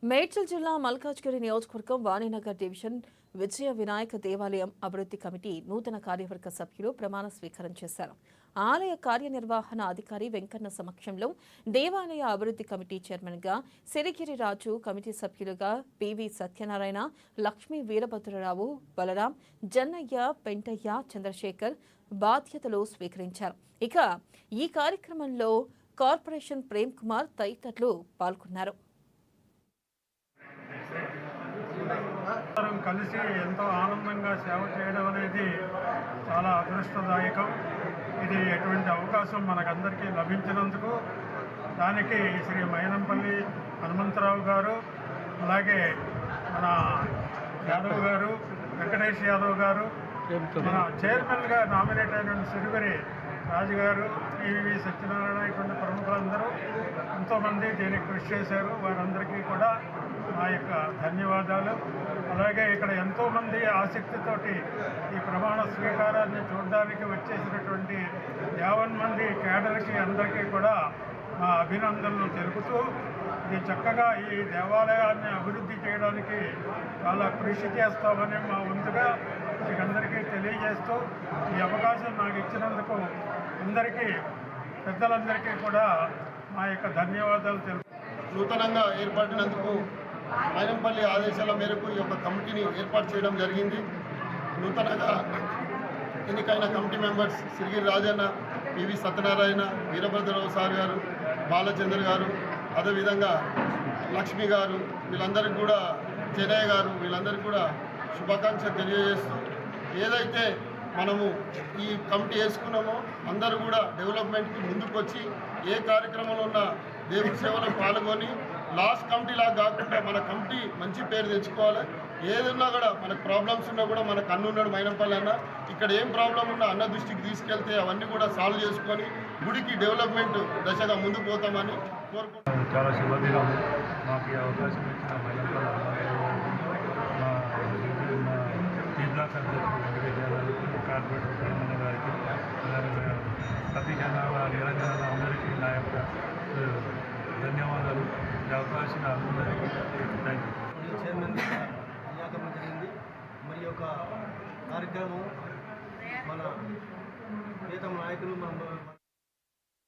మేడ్చల్ జిల్లా మల్కాజ్గిరి నియోజకవర్గం వాణినగర్ డివిజన్ విజయ వినాయక దేవాలయం అభివృద్ధి కమిటీ నూతన కార్యవర్గ సభ్యులు ప్రమాణ స్వీకారం చేశారు. ఆలయ కార్యనిర్వహణ అధికారి వెంకన్న సమక్షంలో దేవాలయ అభివృద్ధి కమిటీ చైర్మన్ గా సిరిగిరి రాజు, కమిటీ సభ్యులుగా పివి సత్యనారాయణ, లక్ష్మీ వీరభద్రరావు, బలరాం, జన్నయ్య, పెంటయ్య, చంద్రశేఖర్ బాధ్యతలు స్వీకరించారు. ఇక ఈ కార్యక్రమంలో కార్పొరేషన్ ప్రేమ్ కుమార్ తదితరులు పాల్గొన్నారు. కలిసి ఎంతో ఆనందంగా సేవ చేయడం అనేది చాలా అదృష్టదాయకం. ఇది ఎటువంటి అవకాశం మనకందరికీ లభించినందుకు దానికి శ్రీ మైనంపల్లి హనుమంతరావు గారు, అలాగే మన యాదవ్ గారు, వెంకటేష్ యాదవ్ గారు, మన చైర్మన్గా నామినేట్ అయిన సిరిగిరి రాజుగారు, పివి సత్యనారాయణ, ఇటువంటి ప్రముఖులందరూ ఎంతోమంది దీనికి కృషి చేశారు. వారందరికీ కూడా నా యొక్క ధన్యవాదాలు. అలాగే ఇక్కడ ఎంతోమంది ఆసక్తితోటి ఈ ప్రమాణ స్వీకారాన్ని చూడడానికి వచ్చేసినటువంటి 50 మంది కేడర్కి అందరికీ కూడా మా అభినందనలు తెలుపుతూ, ఇది చక్కగా ఈ దేవాలయాన్ని అభివృద్ధి చేయడానికి చాలా కృషి చేస్తామని మా వంతుగా మీకందరికీ తెలియజేస్తూ, ఈ అవకాశం నాకు ఇచ్చినందుకు అందరికీ, పెద్దలందరికీ కూడా మా యొక్క ధన్యవాదాలు తెలుపు. నూతనంగా ఏర్పడినందుకు మైనంపల్లి ఆదేశాల మేరకు ఈ యొక్క కమిటీని ఏర్పాటు చేయడం జరిగింది. నూతనంగా ఎన్నికైన committee members Sirigiri Rajanna, PV Satyanarayana, Veerabhadrarao sir గారు, బాలచంద్ర గారు, అదేవిధంగా లక్ష్మి గారు, వీళ్ళందరికీ కూడా చెన్నయ్య గారు, వీళ్ళందరికీ కూడా శుభాకాంక్షలు తెలియజేస్తూ, ఏదైతే మనము ఈ కమిటీ వేసుకున్నామో అందరూ కూడా డెవలప్మెంట్కి ముందుకు వచ్చి ఏ కార్యక్రమంలో ఉన్న దేవుడి సేవలో పాల్గొని లాస్ట్ కమిటీలాగా కాకుండా మన కమిటీ మంచి పేరు తెచ్చుకోవాలి. ఏదన్నా కూడా మనకు ప్రాబ్లమ్స్ ఉన్నా కూడా మనకు ఉన్నాడు మైనంపల్లి అన్న, ఇక్కడ ఏం ప్రాబ్లం ఉన్నా అన్న దృష్టికి తీసుకెళ్తే అవన్నీ కూడా సాల్వ్ చేసుకొని గుడికి డెవలప్మెంట్ దశగా ముందుకు పోతామని కోరుకుంటున్నాం. చాలా శుభదినం. మాకు ఈ అవకాశం ఇచ్చిన మైనంపల్లి బ్లాక్ అధ్యక్షుడు వెంకటేశ్వర, కార్పొరేటర్ తెలంగాణ గారికి, సతీష్ అన్న, నిరంజన అందరికీ నా యొక్క ధన్యవాదాలు. ఈ అవకాశం అందరికీ థ్యాంక్ యూ. చైర్మన్ నియామకం జరిగింది. మరి యొక్క కార్యక్రమం మన ప్రియతమ నాయకులు మన